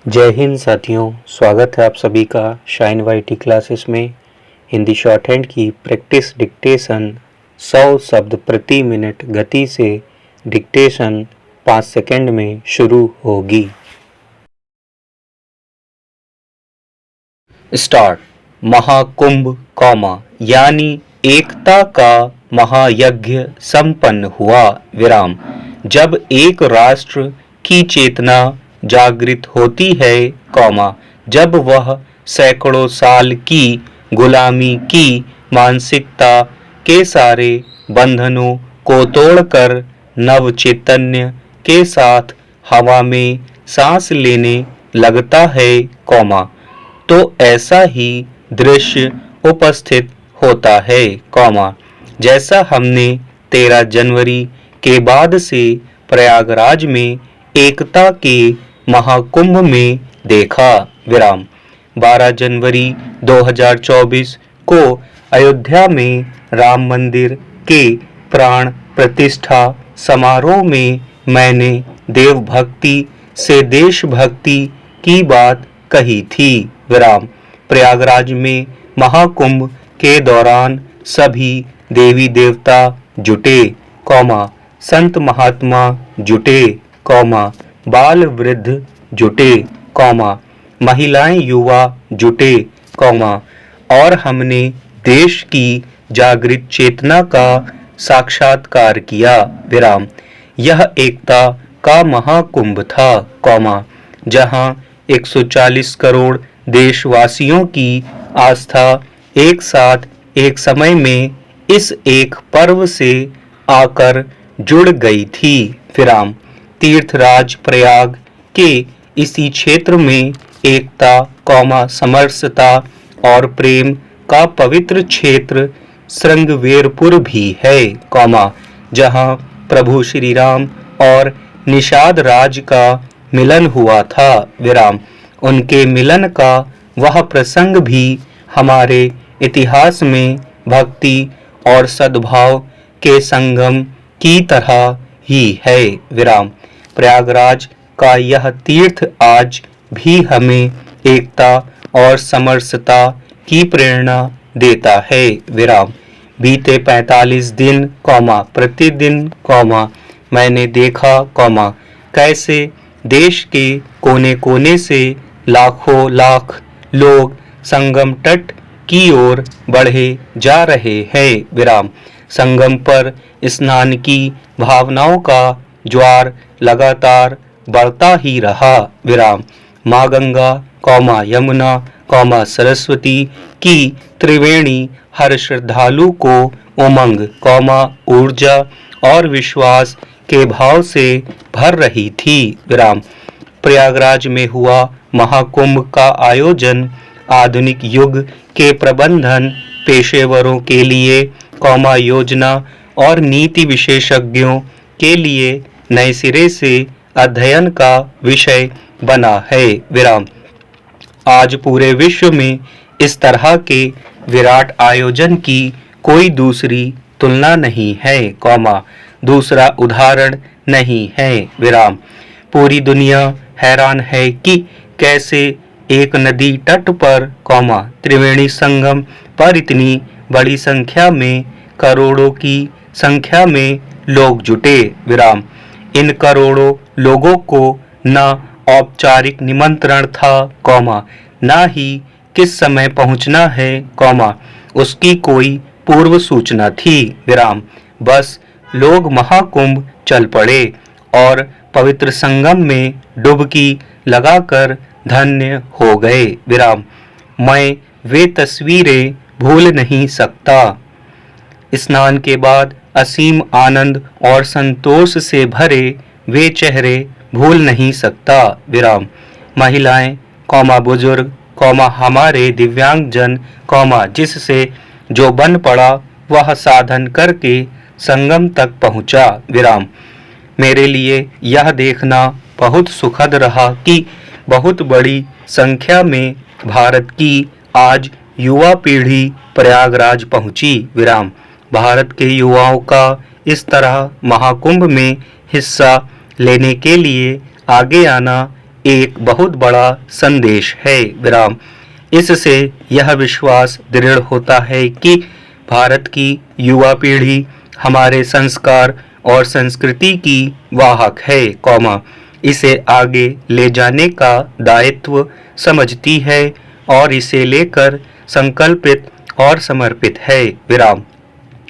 जय हिंद साथियों, स्वागत है आप सभी का शाइन वाईटी क्लासेस में। हिंदी शॉर्ट हैंड की प्रैक्टिस डिक्टेशन 100 शब्द प्रति मिनट गति से डिक्टेशन 5 सेकंड में शुरू होगी। स्टार्ट। महाकुंभ यानी एकता का महायज्ञ संपन्न हुआ। विराम। जब एक राष्ट्र की चेतना जागृत होती है, जब वह सैकड़ों साल की गुलामी की मानसिकता के सारे बंधनों को तोड़कर नव चैतन्य के साथ हवा में सांस लेने लगता है, तो ऐसा ही दृश्य उपस्थित होता है, जैसा हमने 13 जनवरी के बाद से प्रयागराज में एकता के महाकुंभ में देखा। विराम। 12 जनवरी 2024 को अयोध्या में राम मंदिर के प्राण प्रतिष्ठा समारोह में मैंने देवभक्ति से देशभक्ति की बात कही थी। विराम। प्रयागराज में महाकुंभ के दौरान सभी देवी देवता जुटे, संत महात्मा जुटे, बाल वृद्ध जुटे, महिलाएं युवा जुटे, और हमने देश की जागृत चेतना का साक्षात्कार किया। विराम। यह एकता का महाकुंभ था, जहां 140 करोड़ देशवासियों की आस्था एक साथ एक समय में इस एक पर्व से आकर जुड़ गई थी। विराम। तीर्थराज प्रयाग के इसी क्षेत्र में एकता, समरसता और प्रेम का पवित्र क्षेत्र श्रृंगवेरपुर भी है, जहां प्रभु श्री राम और निषाद राज का मिलन हुआ था। विराम। उनके मिलन का वह प्रसंग भी हमारे इतिहास में भक्ति और सद्भाव के संगम की तरह ही है। विराम। प्रयागराज का यह तीर्थ आज भी हमें एकता और समरसता की प्रेरणा देता है। विराम। बीते 45 दिन, प्रतिदिन, मैंने देखा, कैसे देश के कोने कोने से लाखों लाख लोग संगम तट की ओर बढ़े जा रहे हैं। विराम। संगम पर स्नान की भावनाओं का ज्वार लगातार बढ़ता ही रहा। विराम। माँ गंगा, यमुना, सरस्वती की त्रिवेणी हर श्रद्धालु को उमंग, ऊर्जा और विश्वास के भाव से भर रही थी। विराम। प्रयागराज में हुआ महाकुंभ का आयोजन आधुनिक युग के प्रबंधन पेशेवरों के लिए, योजना और नीति विशेषज्ञों के लिए नए सिरे से अध्ययन का विषय बना है। विराम। आज पूरे विश्व में इस तरह के विराट आयोजन की कोई दूसरी तुलना नहीं है, दूसरा उदाहरण नहीं है। विराम। पूरी दुनिया हैरान है कि कैसे एक नदी तट पर, त्रिवेणी संगम पर इतनी बड़ी संख्या में, करोड़ों की संख्या में लोग जुटे। विराम। इन करोड़ों लोगों को न औपचारिक निमंत्रण था, न ही किस समय पहुंचना है, उसकी कोई पूर्व सूचना थी। विराम। बस लोग महाकुंभ चल पड़े और पवित्र संगम में डुबकी लगाकर धन्य हो गए। विराम। मैं वे तस्वीरें भूल नहीं सकता। स्नान के बाद असीम आनंद और संतोष से भरे वे चेहरे भूल नहीं सकता। विराम। महिलाएं, बुजुर्ग, हमारे दिव्यांगजन, जिससे जो बन पड़ा वह साधन करके संगम तक पहुंचा। विराम। मेरे लिए यह देखना बहुत सुखद रहा कि बहुत बड़ी संख्या में भारत की आज युवा पीढ़ी प्रयागराज पहुंची। विराम। भारत के युवाओं का इस तरह महाकुंभ में हिस्सा लेने के लिए आगे आना एक बहुत बड़ा संदेश है विराम। इससे यह विश्वास दृढ़ होता है कि भारत की युवा पीढ़ी हमारे संस्कार और संस्कृति की वाहक है, इसे आगे ले जाने का दायित्व समझती है और इसे लेकर संकल्पित और समर्पित है विराम।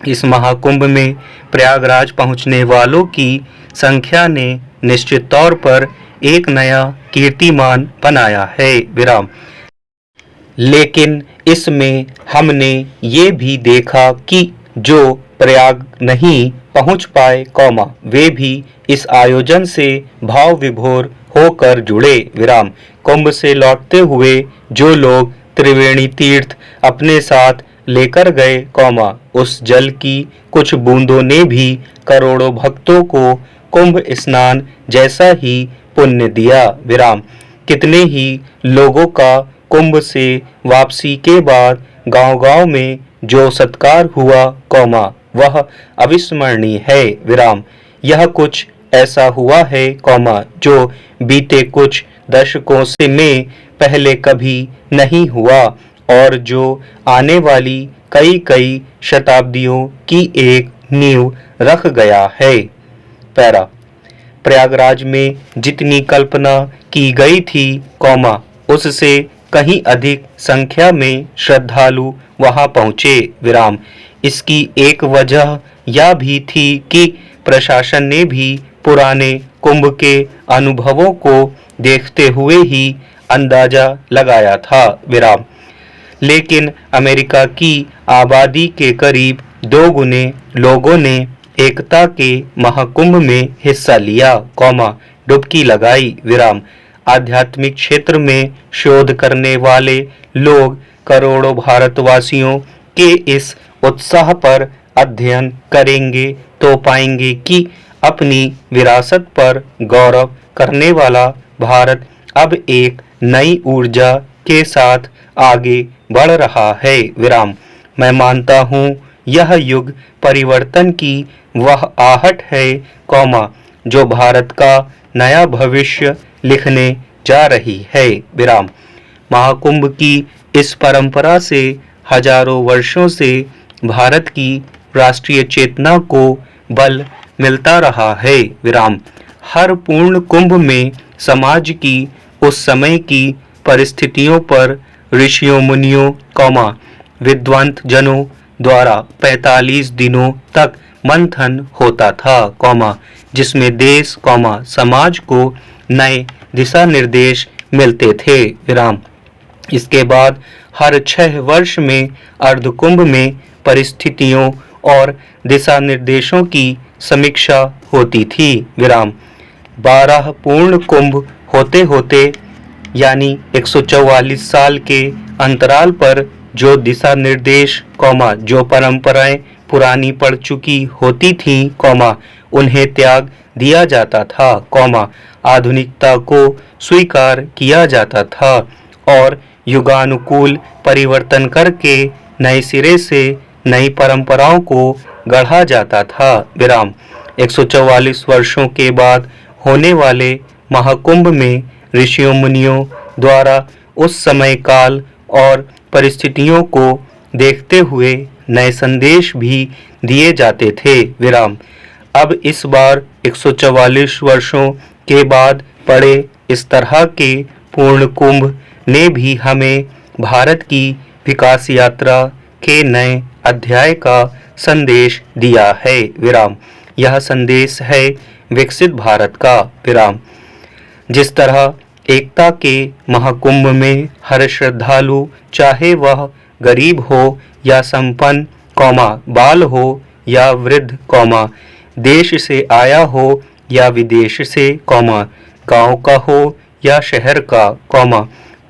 इस महाकुंभ में प्रयागराज पहुंचने वालों की संख्या ने निश्चित तौर पर एक नया कीर्तिमान बनाया है विराम। लेकिन इसमें हमने ये भी देखा कि जो प्रयाग नहीं पहुंच पाए, वे भी इस आयोजन से भाव विभोर होकर जुड़े विराम। कुंभ से लौटते हुए जो लोग त्रिवेणी तीर्थ अपने साथ लेकर गए, उस जल की कुछ बूंदों ने भी करोड़ों भक्तों को कुंभ स्नान जैसा ही पुण्य दिया विराम। कितने ही लोगों का कुंभ से वापसी के बाद गांव-गांव में जो सत्कार हुआ, वह अविस्मरणीय है विराम। यह कुछ ऐसा हुआ है, जो बीते कुछ दशकों से में पहले कभी नहीं हुआ और जो आने वाली कई शताब्दियों की एक नींव रख गया है। पैरा प्रयागराज में जितनी कल्पना की गई थी, उससे कहीं अधिक संख्या में श्रद्धालु वहां पहुंचे विराम। इसकी एक वजह यह भी थी कि प्रशासन ने भी पुराने कुंभ के अनुभवों को देखते हुए ही अंदाजा लगाया था विराम। लेकिन अमेरिका की आबादी के करीब 2 गुने लोगों ने एकता के महाकुंभ में हिस्सा लिया, डुबकी लगाई विराम। आध्यात्मिक क्षेत्र में शोध करने वाले लोग करोड़ों भारतवासियों के इस उत्साह पर अध्ययन करेंगे तो पाएंगे कि अपनी विरासत पर गौरव करने वाला भारत अब एक नई ऊर्जा के साथ आगे बढ़ रहा है विराम। मैं मानता हूँ यह युग परिवर्तन की वह आहट है, जो भारत का नया भविष्य लिखने जा रही है विराम। महाकुंभ की इस परंपरा से हजारों वर्षों से भारत की राष्ट्रीय चेतना को बल मिलता रहा है विराम। हर पूर्ण कुंभ में समाज की उस समय की परिस्थितियों पर ऋषियों मुनियों, विद्वान जनों द्वारा 45 दिनों तक मंथन होता था, जिसमें देश, समाज को नए दिशा निर्देश मिलते थे विराम। इसके बाद हर 6 वर्ष में अर्धकुंभ में परिस्थितियों और दिशा निर्देशों की समीक्षा होती थी विराम। 12 पूर्ण कुंभ होते होते यानी 144 साल के अंतराल पर जो दिशा निर्देश, जो परंपराएं पुरानी पड़ चुकी होती थीं, उन्हें त्याग दिया जाता था, आधुनिकता को स्वीकार किया जाता था और युगानुकूल परिवर्तन करके नए सिरे से नई परंपराओं को गढ़ा जाता था विराम। 144 वर्षों के बाद होने वाले महाकुंभ में ऋषियों मुनियों द्वारा उस समय काल और परिस्थितियों को देखते हुए नए संदेश भी दिए जाते थे विराम। अब इस बार 144 वर्षों के बाद पड़े इस तरह के पूर्ण कुंभ ने भी हमें भारत की विकास यात्रा के नए अध्याय का संदेश दिया है विराम। यह संदेश है विकसित भारत का विराम। जिस तरह एकता के महाकुंभ में हर श्रद्धालु, चाहे वह गरीब हो या संपन्न, बाल हो या वृद्ध, देश से आया हो या विदेश से, गांव का हो या शहर का,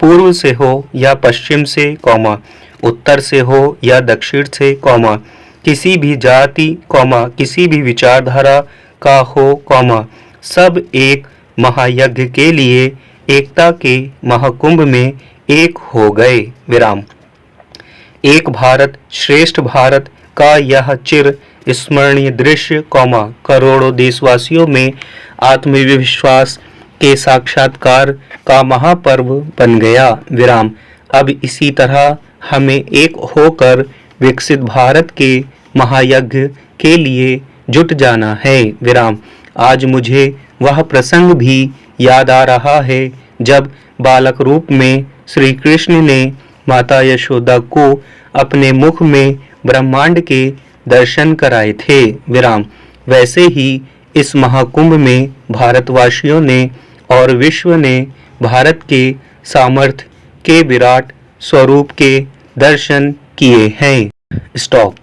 पूर्व से हो या पश्चिम से, उत्तर से हो या दक्षिण से, किसी भी जाति, किसी भी विचारधारा का हो, सब एक महायज्ञ के लिए एकता के महाकुंभ में एक हो गए विराम। एक भारत श्रेष्ठ भारत का यह चिर स्मरणीय दृश्य, करोड़ों देशवासियों में आत्मविश्वास के साक्षात्कार का महापर्व बन गया विराम। अब इसी तरह हमें एक होकर विकसित भारत के महायज्ञ के लिए जुट जाना है विराम। आज मुझे वह प्रसंग भी याद आ रहा है जब बालक रूप में श्री कृष्ण ने माता यशोदा को अपने मुख में ब्रह्मांड के दर्शन कराए थे विराम। वैसे ही इस महाकुंभ में भारतवासियों ने और विश्व ने भारत के सामर्थ्य के विराट स्वरूप के दर्शन किए हैं। स्टॉप।